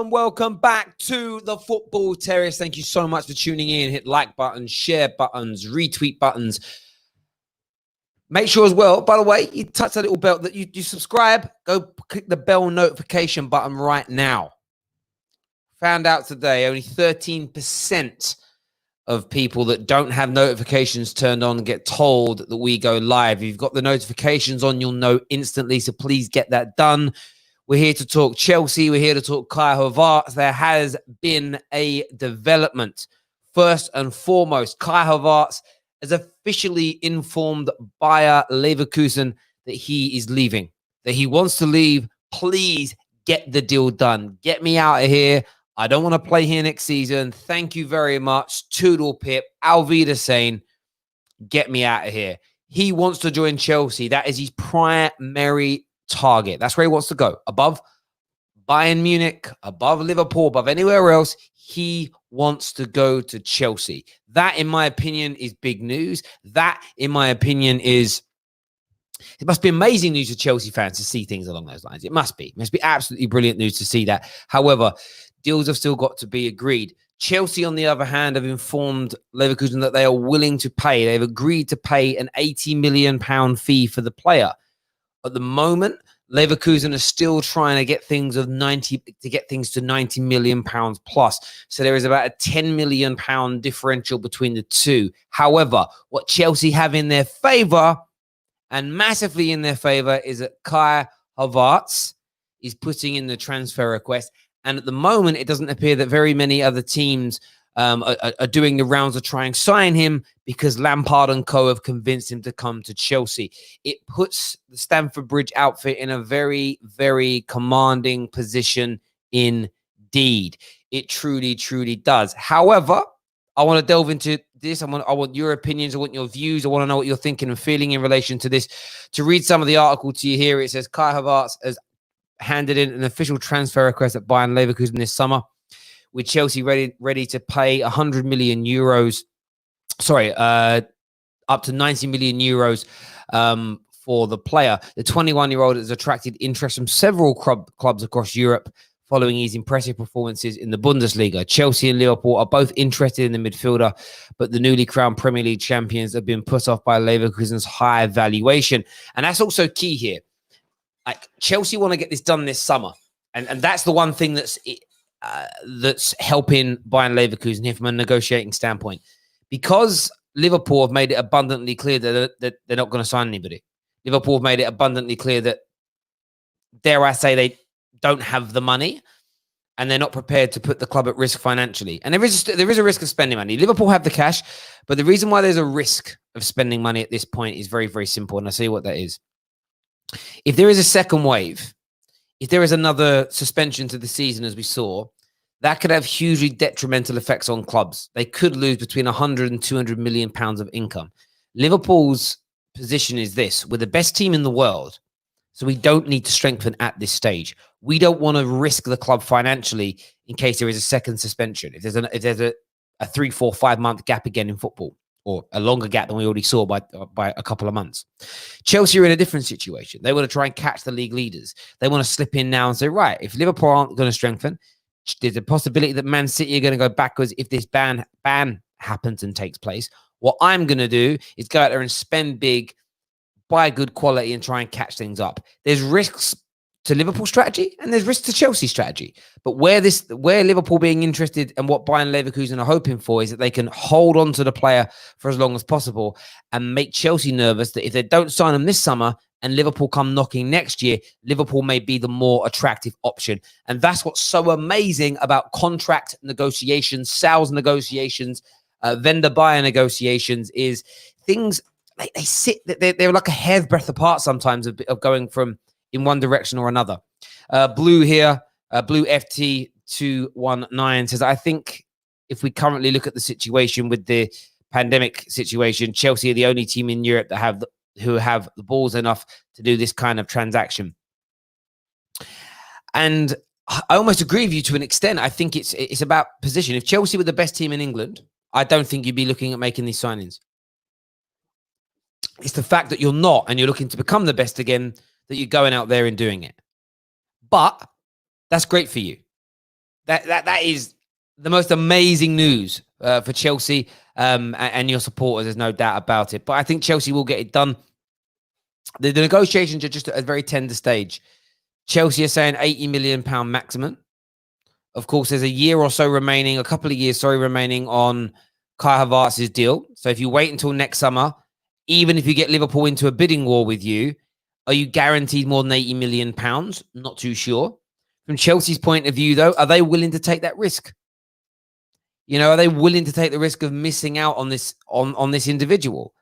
welcome back to the Football Terrace. Thank you so much for tuning in. Hit like buttons, share buttons, retweet buttons. Make sure as well, by the way, you touch that little bell, that you subscribe. Go click the bell notification button right now. Found out today only 13% of people that don't have notifications turned on get told that we go live. If you've got the notifications on, you'll know instantly. So please get that done. We're here to talk Chelsea. We're here to talk Kai Havertz. There has been a development. First and foremost, Kai Havertz has officially informed Bayer Leverkusen that he is leaving, that he wants to leave. Please get the deal done. Get me out of here. I don't want to play here next season. Thank you very much. Toodle pip. Auf Wiedersehen. Get me out of here. He wants to join Chelsea. That is his primary target. That's where he wants to go. Above Bayern Munich, above Liverpool, above anywhere else, he wants to go to Chelsea. That, in my opinion, is big news. That, in my opinion, it must be amazing news for Chelsea fans to see things along those lines. It must be. It must be absolutely brilliant news to see that. However, deals have still got to be agreed. Chelsea, on the other hand, have informed Leverkusen that they are willing to pay. They've agreed to pay an £80 million fee for the player. At the moment, Leverkusen are still trying to get things to £90 million plus. So there is about a £10 million differential between the two. However, what Chelsea have in their favour, and massively in their favour, is that Kai Havertz is putting in the transfer request. And at the moment, it doesn't appear that very many other teams are doing the rounds to try and sign him, because Lampard and co have convinced him to come to Chelsea. It puts the Stamford Bridge outfit in a very, very commanding position indeed. It truly, truly does. However, I want to delve into this. I want your opinions. I want your views. I want to know what you're thinking and feeling in relation to this. To read some of the article to you here, it says Kai Havertz has handed in an official transfer request at Bayern Leverkusen this summer, with Chelsea ready to pay 100 million euros. Up to 90 million euros for the player. The 21-year-old has attracted interest from several clubs across Europe following his impressive performances in the Bundesliga. Chelsea and Liverpool are both interested in the midfielder, but the newly crowned Premier League champions have been put off by Leverkusen's high valuation. And that's also key here. Like, Chelsea want to get this done this summer. And that's the one thing that's helping Bayern Leverkusen here from a negotiating standpoint. Because Liverpool have made it abundantly clear that they're not going to sign anybody. Liverpool have made it abundantly clear that, dare I say, they don't have the money and they're not prepared to put the club at risk financially. And there is a risk of spending money. Liverpool have the cash, but the reason why there's a risk of spending money at this point is very, very simple. And I'll tell you what that is. If there is a second wave, if there is another suspension to the season, as we saw, that could have hugely detrimental effects on clubs. They could lose between 100 and 200 million pounds of income. Liverpool's position is this: we're the best team in the world, so we don't need to strengthen at this stage. We don't want to risk the club financially in case there is a second suspension. If there's a 3, 4, 5 month gap again in football, or a longer gap than we already saw by a couple of months. Chelsea are in a different situation. They want to try and catch the league leaders. They want to slip in now and say, right, if Liverpool aren't going to strengthen, there's a possibility that Man City are going to go backwards if this ban happens and takes place. What I'm going to do is go out there and spend big, buy good quality, and try and catch things up. There's risks to Liverpool strategy and there's risks to Chelsea strategy. But where Liverpool being interested and what Bayern Leverkusen are hoping for is that they can hold on to the player for as long as possible and make Chelsea nervous that if they don't sign him this summer and Liverpool come knocking next year, Liverpool may be the more attractive option. And that's what's so amazing about contract negotiations, sales negotiations, vendor buyer negotiations, is things, they're like a hair's breadth apart sometimes of going from in one direction or another. Blue here, Blue FT219 says, I think if we currently look at the situation with the pandemic situation, Chelsea are the only team in Europe that who have the balls enough to do this kind of transaction. And I almost agree with you to an extent. I think it's about position. If Chelsea were the best team in England, I don't think you'd be looking at making these signings. It's the fact that you're not, and you're looking to become the best again, that you're going out there and doing it. But that's great for you. That is the most amazing news for Chelsea and your supporters. There's no doubt about it. But I think Chelsea will get it done. The negotiations are just at a very tender stage. Chelsea are saying £80 million maximum. Of course, there's a year or so remaining, a couple of years, remaining on Kai Havertz's deal. So if you wait until next summer, even if you get Liverpool into a bidding war with you, are you guaranteed more than £80 million? Not too sure. From Chelsea's point of view, though, are they willing to take that risk? Are they willing to take the risk of missing out on this individual?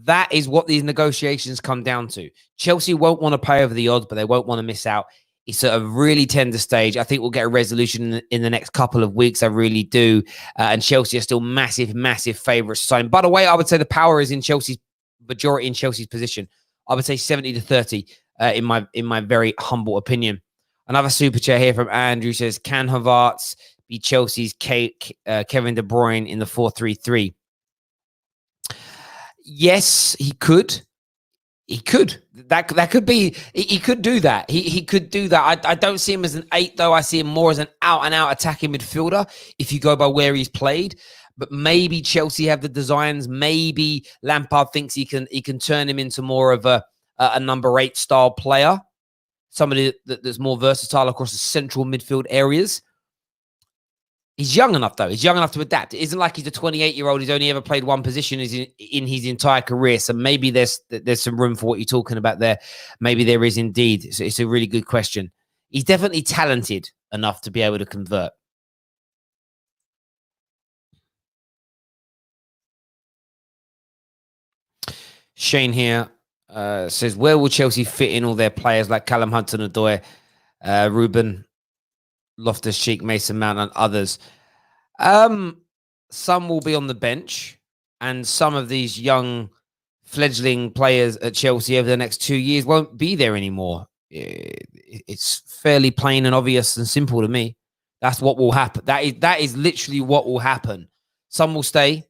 That is what these negotiations come down to. Chelsea won't want to pay over the odds, but they won't want to miss out. It's at a really tender stage. I think we'll get a resolution in the next couple of weeks. I really do. And Chelsea are still massive, massive favourites to sign. By the way, I would say the power is in Chelsea's majority in Chelsea's position. I would say 70-30 in my very humble opinion. Another super chat here from Andrew says, can Havertz be Chelsea's Kevin De Bruyne in the 4-3-3? Yes, he could. He could. That could be. He could do that. He could do that. I don't see him as an 8, though. I see him more as an out-and-out attacking midfielder, if you go by where he's played. But maybe Chelsea have the designs. Maybe Lampard thinks he can turn him into more of a number 8 style player, somebody that's more versatile across the central midfield areas. He's young enough, though. He's young enough to adapt. It isn't like he's a 28-year-old who's only ever played one position in his entire career. So maybe there's some room for what you're talking about there. Maybe there is indeed. So it's a really good question. He's definitely talented enough to be able to convert. Shane here says, where will Chelsea fit in all their players like Callum Hudson-Odoi, Ruben Loftus-Cheek, Mason Mount, and others? Some will be on the bench, and some of these young fledgling players at Chelsea over the next 2 years won't be there anymore. It's fairly plain and obvious and simple to me. That's what will happen. That is literally what will happen. Some will stay,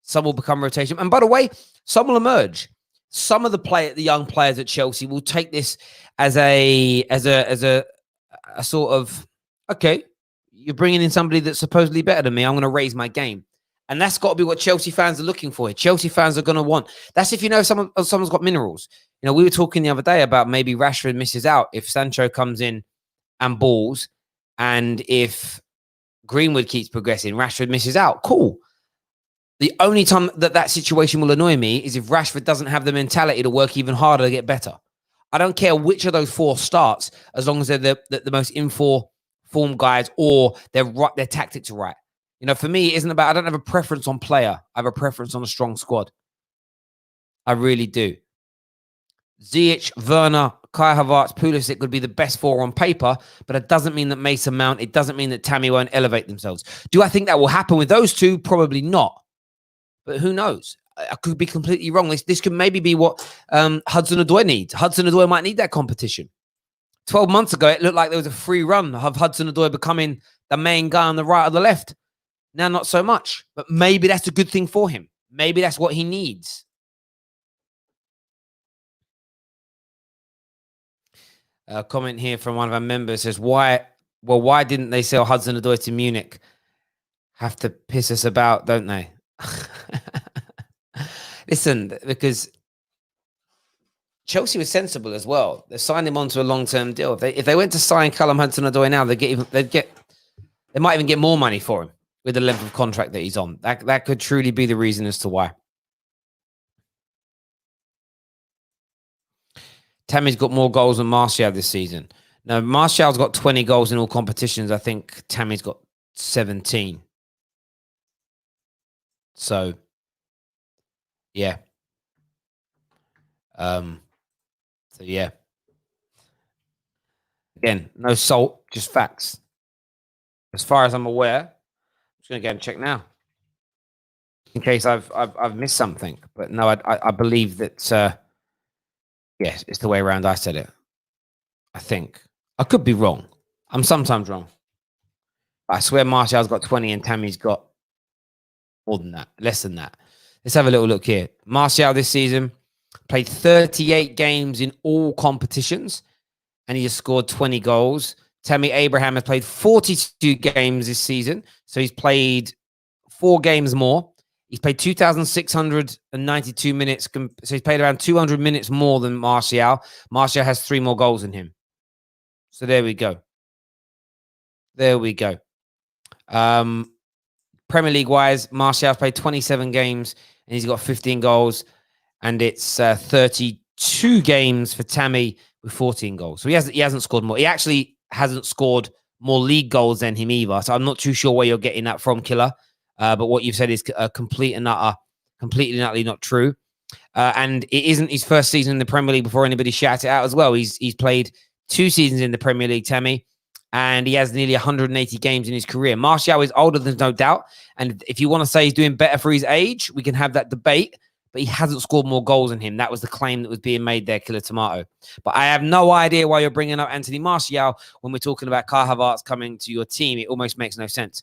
some will become rotation, and by the way, some will emerge. Some of the young players at Chelsea will take this as a sort of, okay, you're bringing in somebody that's supposedly better than me. I'm going to raise my game. And that's got to be what Chelsea fans are looking for. Chelsea fans are going to want. That's if someone's got minerals. We were talking the other day about maybe Rashford misses out if Sancho comes in and balls, and if Greenwood keeps progressing, Rashford misses out. Cool. The only time that situation will annoy me is if Rashford doesn't have the mentality to work even harder to get better. I don't care which of those 4 starts, as long as they're the most informed guys or their tactics are right. For me, it isn't about, I don't have a preference on player. I have a preference on a strong squad. I really do. Ziyech, Verna, Kai Havertz, Pulisic could be the best 4 on paper, but it doesn't mean that Mason Mount, it doesn't mean that Tammy won't elevate themselves. Do I think that will happen with those 2? Probably not. But who knows? I could be completely wrong. This could maybe be what Hudson-Odoi needs. Hudson-Odoi might need that competition. 12 months ago, it looked like there was a free run of Hudson-Odoi becoming the main guy on the right or the left. Now, not so much. But maybe that's a good thing for him. Maybe that's what he needs. A comment here from one of our members says, why didn't they sell Hudson-Odoi to Munich? Have to piss us about, don't they? Listen, because Chelsea was sensible as well. They signed him onto a long-term deal. If they went to sign Callum Hudson-Odoi now, they might even get more money for him with the length of contract that he's on. That could truly be the reason as to why. Tammy's got more goals than Martial this season. Now, Martial's got 20 goals in all competitions. I think Tammy's got 17. So, yeah. Yeah. Again, no salt, just facts. As far as I'm aware, I'm just going to go and check now, in case I've missed something. But no, I believe that. Yes, it's the way around. I said it. I think I could be wrong. I'm sometimes wrong. I swear, Martial's got 20 and Tammy's got more than that, less than that. Let's have a little look here. Martial this season played 38 games in all competitions, and he has scored 20 goals. Tammy Abraham has played 42 games this season. So he's played 4 games more. He's played 2,692 minutes. So he's played around 200 minutes more than Martial. Martial has 3 more goals than him. So there we go. There we go. Premier League wise, Martial's played 27 games and he's got 15 goals. And it's 32 games for Tammy with 14 goals. So he hasn't scored more. He actually hasn't scored more league goals than him either. So I'm not too sure where you're getting that from, Killer. But what you've said is completely and utterly not true. And it isn't his first season in the Premier League before anybody shouts it out as well. He's played 2 seasons in the Premier League, Tammy, and he has nearly 180 games in his career. Martial is older, there's no doubt. And if you want to say he's doing better for his age, we can have that debate. But he hasn't scored more goals than him. That was the claim that was being made there, Killer Tomato. But I have no idea why you're bringing up Anthony Martial when we're talking about Kai Havertz coming to your team. It almost makes no sense.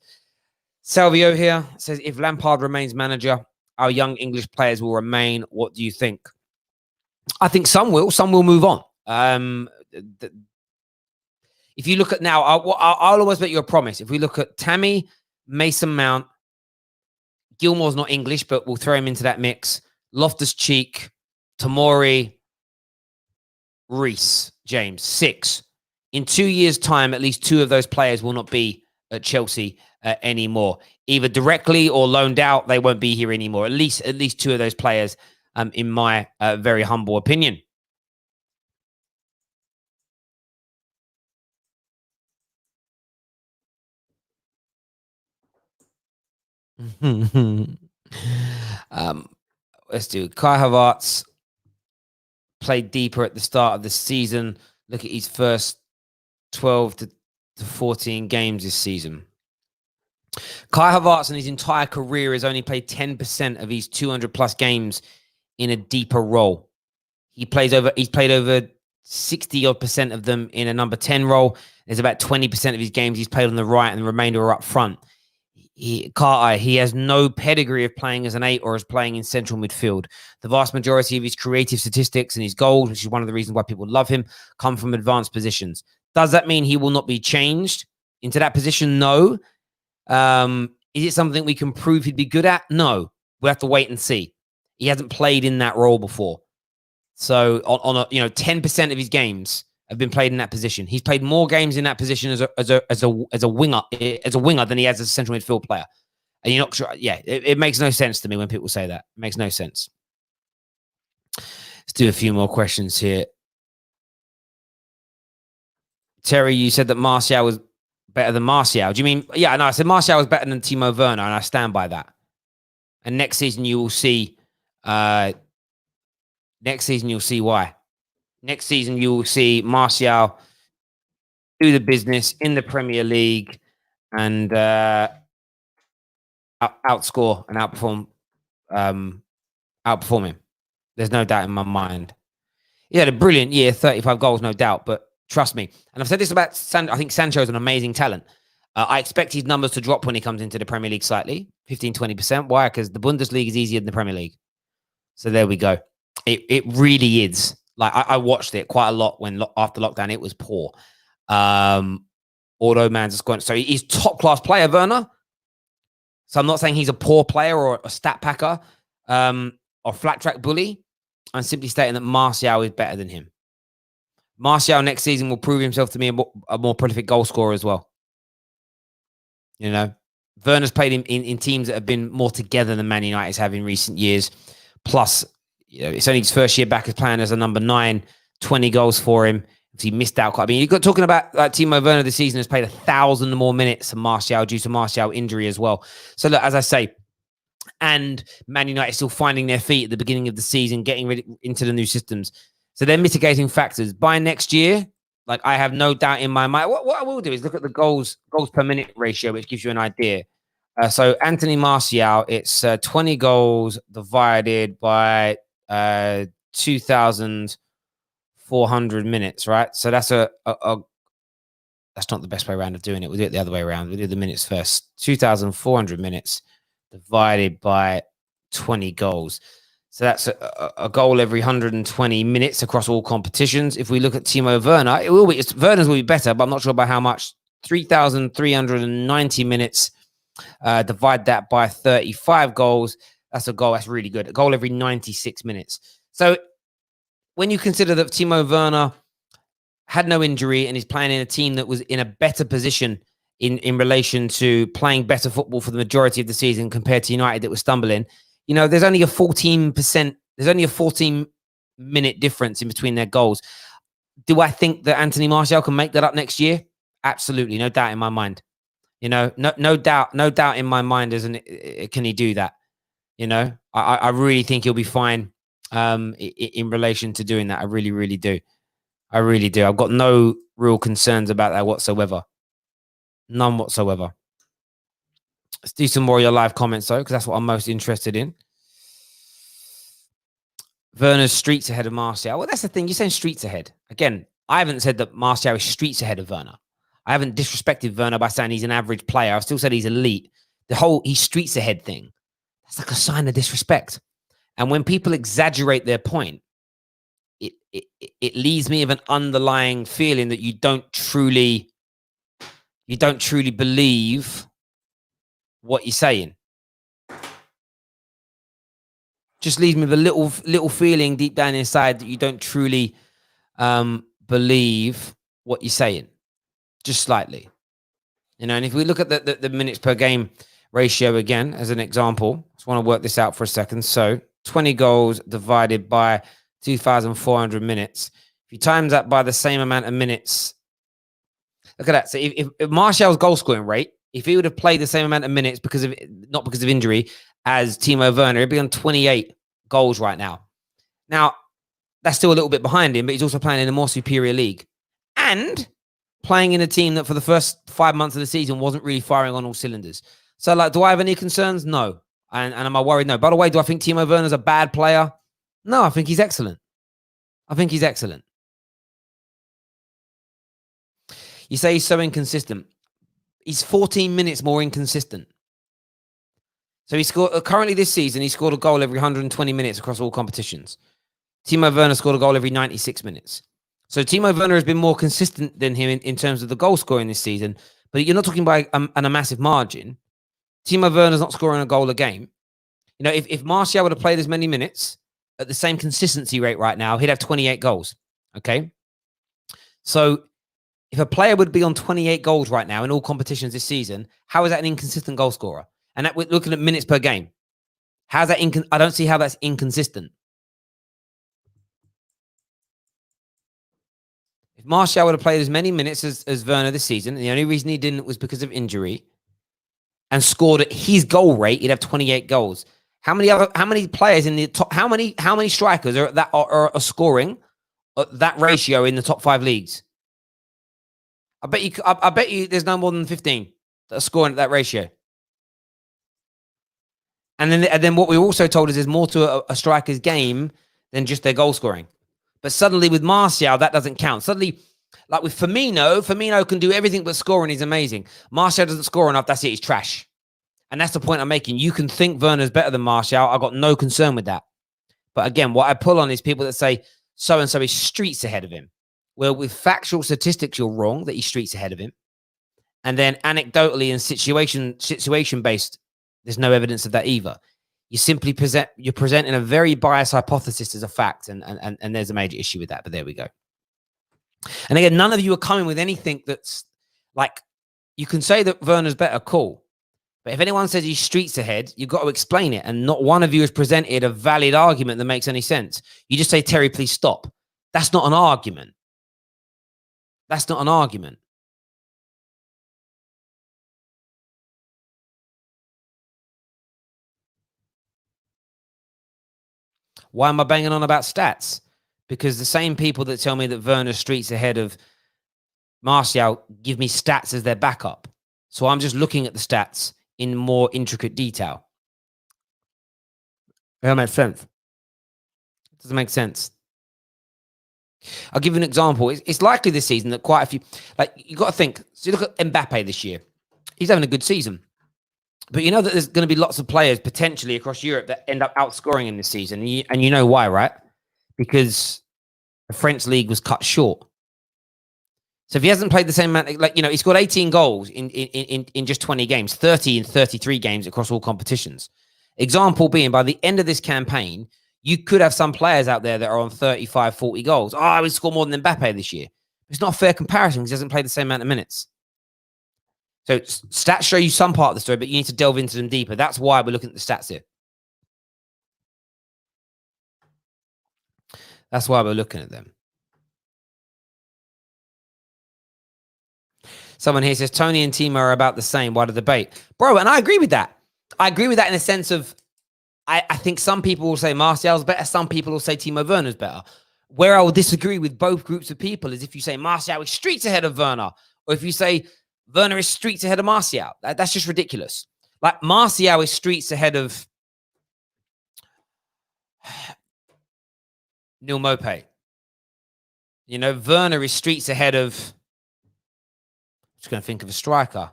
Salvio here says, if Lampard remains manager, our young English players will remain. What do you think? I think some will move on. If you look at now, I'll always make you a promise. If we look at Tammy, Mason Mount, Gilmore's not English, but we'll throw him into that mix. Loftus-Cheek, Tomori, Reece, James, 6. In 2 years' time, at least 2 of those players will not be at Chelsea anymore. Either directly or loaned out, they won't be here anymore. At least 2 of those players, in my very humble opinion. Let's do Kai Havertz. Played deeper at the start of the season. Look at his first 12 to 14 games this season. Kai Havertz in his entire career has only played 10% of his 200-plus games in a deeper role. He's played over 60-odd% of them in a number 10 role. There's about 20% of his games he's played on the right and the remainder are up front. He has no pedigree of playing as an 8 or as playing in central midfield. The vast majority of his creative statistics and his goals, which is one of the reasons why people love him, come from advanced positions. Does that mean he will not be changed into that position? No. Is it something we can prove he'd be good at? No. We'll have to wait and see. He hasn't played in that role before. So on a 10% of his games have been played in that position. He's played more games in that position as a winger than he has as a central midfield player. And you're not sure. Yeah, it makes no sense to me when people say that. It makes no sense. Let's do a few more questions here. Terry, you said that Martial was better than Martial. Do you mean? Yeah, no, I said Martial was better than Timo Werner, and I stand by that. And next season you will see. Next season you'll see why. Next season, you will see Martial do the business in the Premier League and outscore and outperform him. There's no doubt in my mind. He had a brilliant year, 35 goals, no doubt. But trust me, and I've said this about I think Sancho's an amazing talent. I expect his numbers to drop when he comes into the Premier League slightly, 15-20%. Why? Because the Bundesliga is easier than the Premier League. So there we go. It really is. Like I watched it quite a lot when after lockdown it was poor. Auto man's just going. So he's top class player, Verna. So I'm not saying he's a poor player or a stat packer or flat track bully. I'm simply stating that Martial is better than him. Martial next season will prove himself to be a more prolific goal scorer as well. You know, Verna's played in teams that have been more together than Man United's have in recent years. Plus, it's only his first year back as playing as a number 9, 20 goals for him. He missed out quite. I mean, you've got talking about Timo Werner this season has played 1,000 more minutes than Martial due to Martial injury as well. So look, as I say, and Man United still finding their feet at the beginning of the season, getting ready into the new systems. So they're mitigating factors. By next year, like I have no doubt in my mind. What I will do is look at the goals per minute ratio, which gives you an idea. So Anthony Martial, it's 20 goals divided by 2,400 minutes, right? So that's that's not the best way around of doing it. We'll do it the other way around. We'll do the minutes first. 2,400 minutes divided by 20 goals. So that's a goal every 120 minutes across all competitions. If we look at Timo Werner, Werner's will be better, but I'm not sure by how much. 3,390 minutes. Divide that by 35 goals. That's a goal. That's really good. A goal every 96 minutes. So when you consider that Timo Werner had no injury and is playing in a team that was in a better position in relation to playing better football for the majority of the season compared to United that was stumbling, there's only a 14-minute difference in between their goals. Do I think that Anthony Martial can make that up next year? Absolutely. No doubt in my mind. No doubt in my mind can he do that? I really think he'll be fine in relation to doing that. I really, really do. I really do. I've got no real concerns about that whatsoever. None whatsoever. Let's do some more of your live comments, though, because that's what I'm most interested in. Verna's streets ahead of Martial. Well, that's the thing. You're saying streets ahead. Again, I haven't said that Martial is streets ahead of Verna. I haven't disrespected Verna by saying he's an average player. I've still said he's elite. The whole he's streets ahead thing, that's like a sign of disrespect. And when people exaggerate their point, it leaves me with an underlying feeling that you don't truly believe what you're saying. Just leaves me with a little feeling deep down inside that you don't truly believe what you're saying. Just slightly. And if we look at the minutes per game ratio again, as an example, just want to work this out for a second. So 20 goals divided by 2,400 minutes. If you times that by the same amount of minutes, look at that. So if Martial's goal scoring rate, if he would have played the same amount of minutes not because of injury as Timo Werner, he'd be on 28 goals right now. Now, that's still a little bit behind him, but he's also playing in a more superior league. And playing in a team that for the first 5 months of the season wasn't really firing on all cylinders. So, do I have any concerns? No. And am I worried? No. By the way, do I think Timo Werner's a bad player? No, I think he's excellent. You say he's so inconsistent. He's 14 minutes more inconsistent. So currently this season, he scored a goal every 120 minutes across all competitions. Timo Werner scored a goal every 96 minutes. So Timo Werner has been more consistent than him in terms of the goal scoring this season, but you're not talking by a massive margin. Timo Werner's not scoring a goal a game. If Martial would have played as many minutes at the same consistency rate right now, he'd have 28 goals. Okay? So if a player would be on 28 goals right now in all competitions this season, how is that an inconsistent goal scorer? And we're looking at minutes per game. How's that? I don't see how that's inconsistent. If Martial would have played as many minutes as Verna this season, and the only reason he didn't was because of injury, and scored at his goal rate, he'd have 28 goals. How many players in the top? How many strikers are scoring at that ratio in the top 5 leagues? I bet you there's no more than 15 that are scoring at that ratio. And then what we also told is there's more to a striker's game than just their goal scoring. But suddenly with Martial, that doesn't count. Suddenly, like with Firmino can do everything but score and he's amazing. Martial doesn't score enough. That's it. He's trash. And that's the point I'm making. You can think Werner's better than Martial. I've got no concern with that. But again, what I pull on is people that say so-and-so is streets ahead of him. Well, with factual statistics, you're wrong that he's streets ahead of him. And then anecdotally and situation-based, there's no evidence of that either. You simply you're presenting a very biased hypothesis as a fact, and there's a major issue with that, but there we go. And again, none of you are coming with anything that's like, you can say that Werner's better, cool. But if anyone says he's streets ahead, you've got to explain it, and not one of you has presented a valid argument that makes any sense. You just say, Terry, please stop. That's not an argument. That's not an argument. Why am I banging on about stats? Because the same people that tell me that Werner's streets ahead of Martial give me stats as their backup. So I'm just looking at the stats in more intricate detail. That makes sense. It doesn't make sense. I'll give you an example. It's likely this season that quite a few, like, you got to think. So you look at Mbappe this year. He's having a good season. But you know that there's going to be lots of players potentially across Europe that end up outscoring in this season. And you know why, right? Because the French league was cut short. So if he hasn't played the same amount, like, he scored 18 goals in just 20 games, 30 in 33 games across all competitions. Example being, by the end of this campaign, you could have some players out there that are on 35, 40 goals. Oh, I would score more than Mbappe this year. It's not a fair comparison because he hasn't played the same amount of minutes. So stats show you some part of the story, but you need to delve into them deeper. That's why we're looking at the stats here. That's why we're looking at them. Someone here says, Tony and Timo are about the same. Why the debate? Bro, and I agree with that. I agree with that in the sense of, I think some people will say Martial's better. Some people will say Timo Werner's better. Where I will disagree with both groups of people is if you say Martial is streets ahead of Verna, or if you say Werner is streets ahead of Martial. That's just ridiculous. Like, Martial is streets ahead of Neil Maupay. Werner is streets ahead of, I'm just going to think of a striker,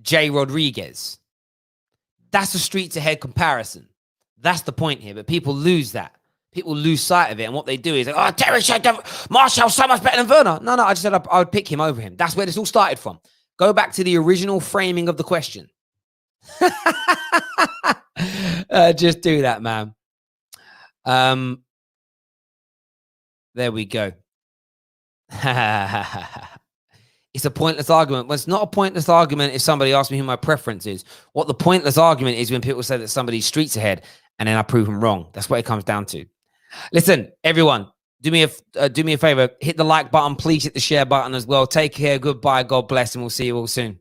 Jay Rodriguez. That's a streets ahead comparison. That's the point here. But people lose that. People lose sight of it. And what they do is, like, oh, Terry said Martial's so much better than Verna. No, I just said I would pick him over him. That's where this all started from. Go back to the original framing of the question. Just do that, man. There we go. It's a pointless argument. Well, it's not a pointless argument if somebody asks me who my preference is. What the pointless argument is when people say that somebody's streets ahead and then I prove them wrong. That's what it comes down to. Listen, everyone, do me a favor. Hit the like button. Please hit the share button as well. Take care. Goodbye. God bless. And we'll see you all soon.